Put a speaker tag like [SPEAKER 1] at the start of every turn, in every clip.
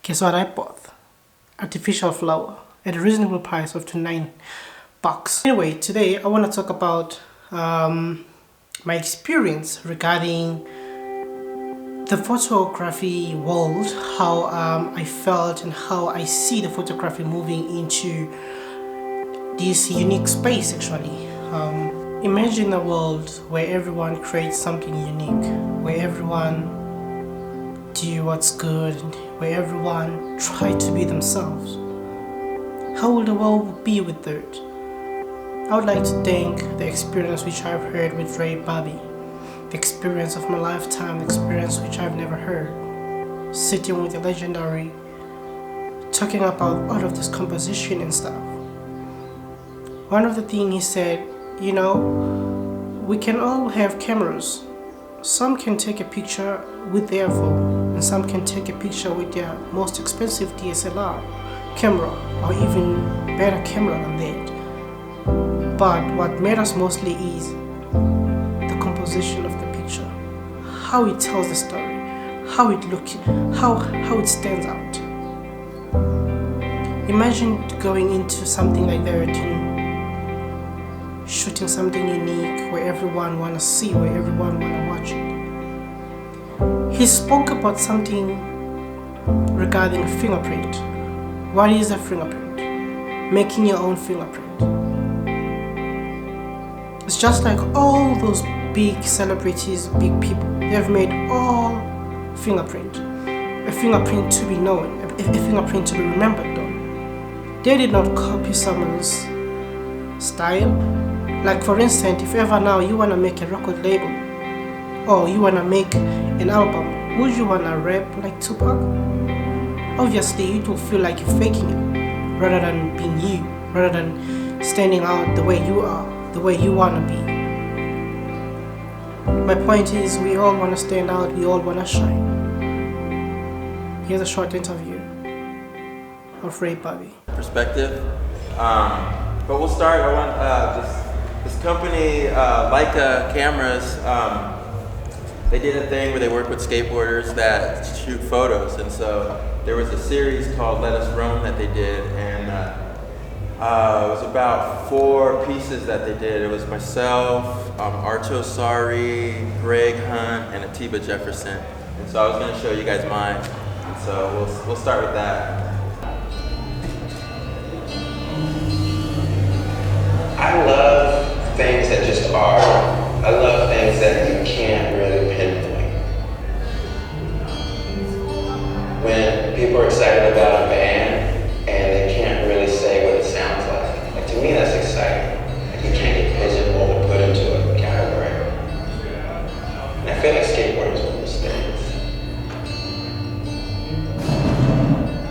[SPEAKER 1] Guess what I bought? Artificial flower at a reasonable price of $29. Anyway, today I want to talk about my experience regarding the photography world, how I felt and how I see the photography moving into this unique space actually. Imagine a world where everyone creates something unique, where everyone do what's good, where everyone try to be themselves. How will the world be with that? I would like to thank the experience which I've heard with Ray Barbee, the experience of my lifetime, the experience which I've never heard, sitting with the legendary, talking about all of this composition and stuff. One of the things he said, you know, we can all have cameras. Some can take a picture with their phone, and some can take a picture with their most expensive DSLR camera, or even better camera than that. But what matters mostly is the composition of the picture, how it tells the story, how it looks, how it stands out. Imagine going into something like that and shooting something unique where everyone wanna see, where everyone wanna watch it. He spoke about something regarding a fingerprint. What is a fingerprint? Making your own fingerprint. It's just like all those big celebrities, big people, they've made all fingerprint. A fingerprint to be known, a fingerprint to be remembered though. They did not copy someone's style. Like for instance, if ever now you wanna make a record label or you wanna make an album, would you wanna rap like Tupac? Obviously it will feel like you're faking it rather than being you, rather than standing out the way you are, the way you wanna be. My point is, we all wanna stand out, we all wanna shine. Here's a short interview of Ray Barbee.
[SPEAKER 2] Perspective. But we'll start. I want this company, Leica Cameras. They did a thing where they work with skateboarders that shoot photos, and so there was a series called Let Us Roam that they did, and it was about 4 pieces that they did. It was myself, Archo Sari, Greg Hunt, and Atiba Jefferson. And so I was going to show you guys mine. And so we'll start with that.
[SPEAKER 3] I love things that just are. I love things that you can't really pinpoint. When people are excited about a band and they can't really say what it sounds like to me that's exciting. Like you can't get pigeonholed and put into a category. And I feel like skateboarding is one of those things.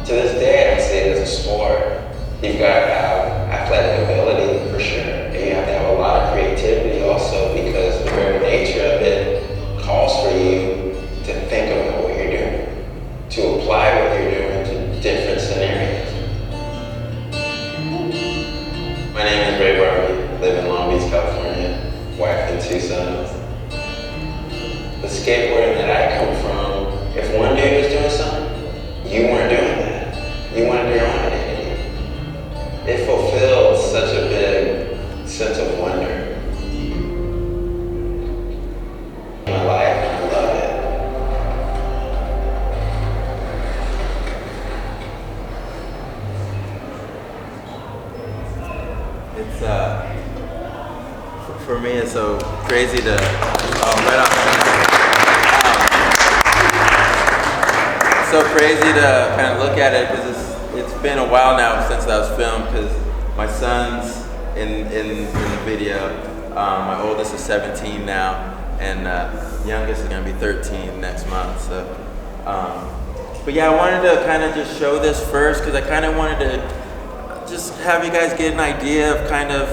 [SPEAKER 3] To this day, I say it as a sport. You've got to have athletic ability for sure. And you have to have a lot of creativity also, because the very nature of it calls for you to think about what you're doing, to apply what you're doing to different scenarios. My name is Ray Barbee, live in Long Beach, California, wife and 2 sons. The skateboarding that I come from, if one dude was doing something, you weren't doing that. You wanted your own identity. It fulfilled such a big sense of wonder in my life, and I love it.
[SPEAKER 2] It's for me, it's so crazy to right off. So crazy to kind of look at it, because it's been a while now since that was filmed, because my son's in the video. My oldest is 17 now, and youngest is gonna be 13 next month. So, but yeah, I wanted to kind of just show this first, because I kind of wanted to just have you guys get an idea of kind of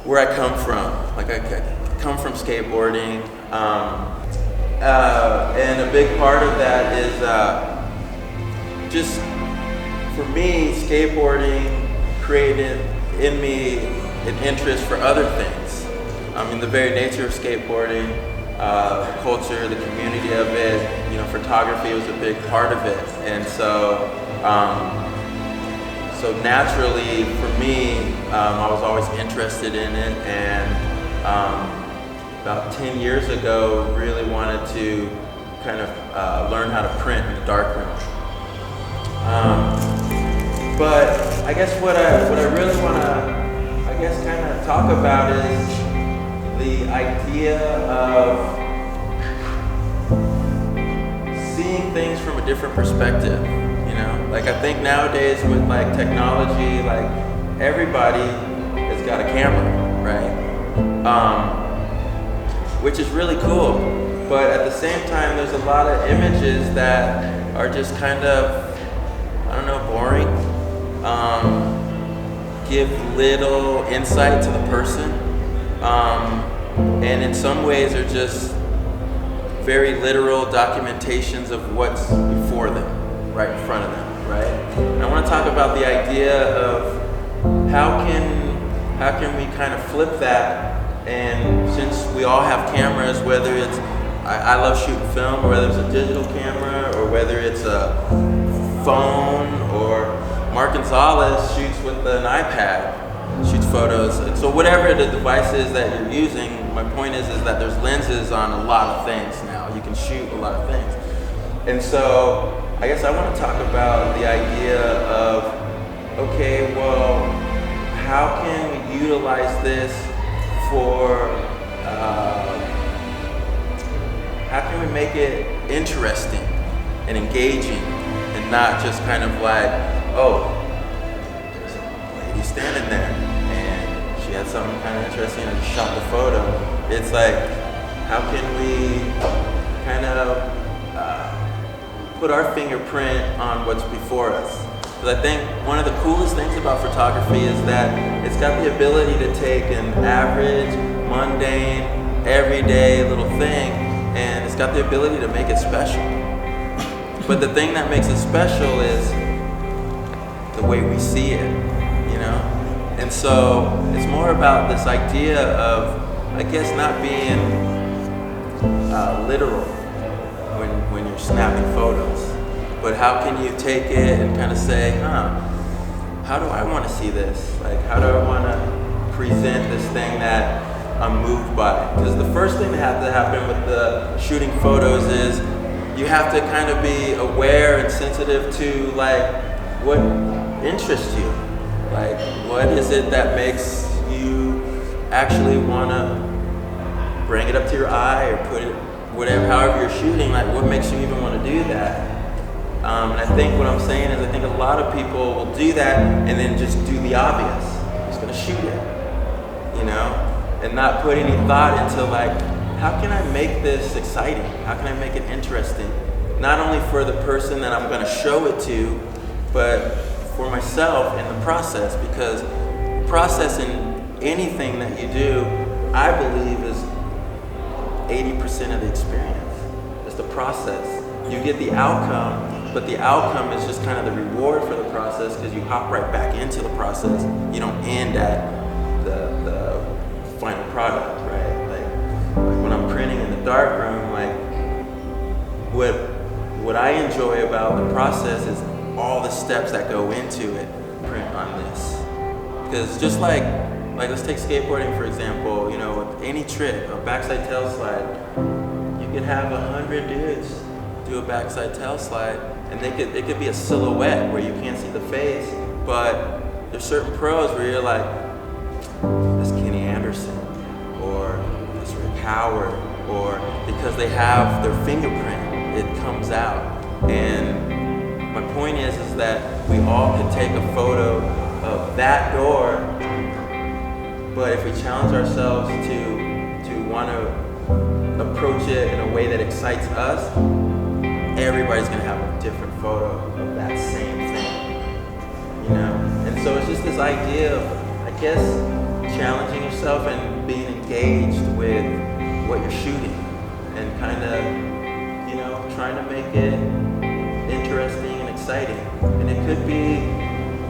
[SPEAKER 2] where I come from. Like I come from skateboarding, and a big part of that is just for me, skateboarding created in me an interest for other things. I mean, the very nature of skateboarding the culture, the community of it. You know, photography was a big part of it, and so naturally for me, I was always interested in it, and about 10 years ago, really wanted to kind of learn how to print in the darkroom. But I guess what I really want to, kind of talk about is the idea of seeing things from a different perspective. You know, like I think nowadays with like technology, like everybody has got a camera, right? Which is really cool. But at the same time, there's a lot of images that are just kind of, I don't know, boring. Give little insight to the person. And in some ways are just very literal documentations of what's before them, right in front of them, right? And I want to talk about the idea of how can we kind of flip that. And since we all have cameras, whether it's, I love shooting film, or whether it's a digital camera, or whether it's a phone, or Mark Gonzalez shoots with an iPad, shoots photos. And so whatever the device is that you're using, my point is that there's lenses on a lot of things now. You can shoot a lot of things. And so I guess I want to talk about the idea of, okay, well, how can we utilize this for, how can we make it interesting and engaging and not just kind of like, oh, there's a lady standing there and she had something kind of interesting and shot the photo. It's like, how can we kind of put our fingerprint on what's before us? Because I think one of the coolest things about photography is that it's got the ability to take an average, mundane, everyday little thing, and it's got the ability to make it special. But the thing that makes it special is the way we see it, you know? And so it's more about this idea of, I guess, not being literal when you're snapping photos. But how can you take it and kind of say, how do I want to see this? Like, how do I want to present this thing that I'm moved by? Because the first thing that has to happen with the shooting photos is you have to kind of be aware and sensitive to like what interests you. Like, what is it that makes you actually want to bring it up to your eye or put it, whatever, however you're shooting, like what makes you even want to do that? And I think what I'm saying is I think a lot of people will do that and then just do the obvious. I'm just gonna shoot it, you know? And not put any thought into like, how can I make this exciting? How can I make it interesting? Not only for the person that I'm gonna show it to, but for myself in the process, because processing anything that you do, I believe is 80% of the experience. It's the process. You get the outcome, but the outcome is just kind of the reward for the process because you hop right back into the process. You don't end at the final product, right? Like when I'm printing in the darkroom, like what I enjoy about the process is all the steps that go into it. Print on this, because just like let's take skateboarding for example. You know, with any trick, a backside tail slide, you could have 100 dudes do a backside tail slide, and it could be a silhouette where you can't see the face, but there's certain pros where you're like, this Kenny Anderson, or this Rick Howard, or because they have their fingerprint, it comes out. And my point is that we all can take a photo of that door, but if we challenge ourselves to want to approach it in a way that excites us, everybody's gonna have a different photo of that same thing, you know? And so it's just this idea of, I guess, challenging yourself and being engaged with what you're shooting and kind of, you know, trying to make it interesting and exciting. And it could be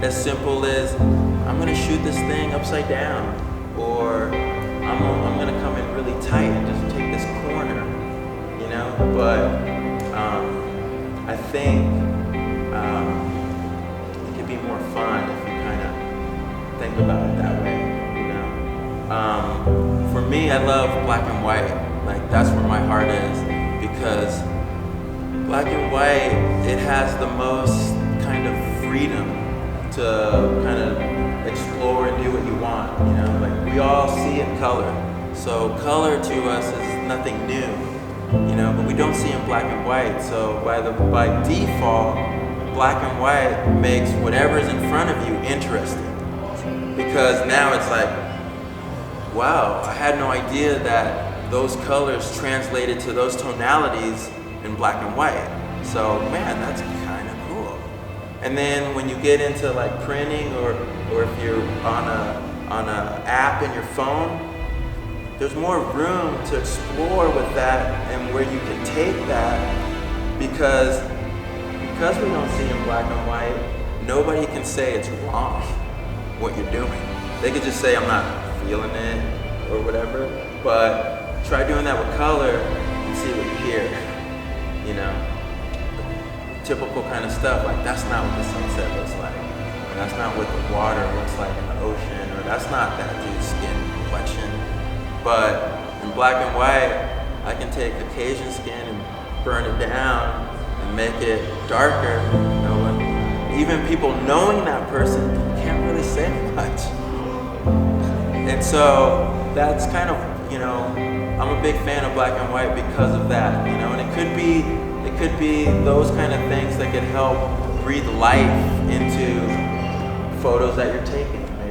[SPEAKER 2] as simple as, I'm gonna shoot this thing upside down, or I'm gonna come in really tight and just take this corner but I think it could be more fun if you kind of think about it that way, you know. For me, I love black and white. Like, that's where my heart is, because black and white, it has the most kind of freedom to kind of explore and do what you want, you know. Like, we all see in color, so color to us is nothing new, you know, but we don't see in black and white. So by default, black and white makes whatever's in front of you interesting, because now it's like, wow, I had no idea that those colors translated to those tonalities in black and white. So man, that's kind of cool. And then when you get into like printing, or if you're on a app in your phone, there's more room to explore with that, and where you can take that, because we don't see in black and white, nobody can say it's wrong what you're doing. They could just say, I'm not feeling it or whatever, but try doing that with color and see what you hear, you know. Typical kind of stuff, like that's not what the sunset looks like, or that's not what the water looks like in the ocean, or that's not that dude's skin complexion. But in black and white, I can take Caucasian skin and burn it down and make it darker, you know, and even people knowing that person can't really say much. And so that's kind of, you know, I'm a big fan of black and white because of that, you know. And it could be those kind of things that could help breathe life into photos that you're taking.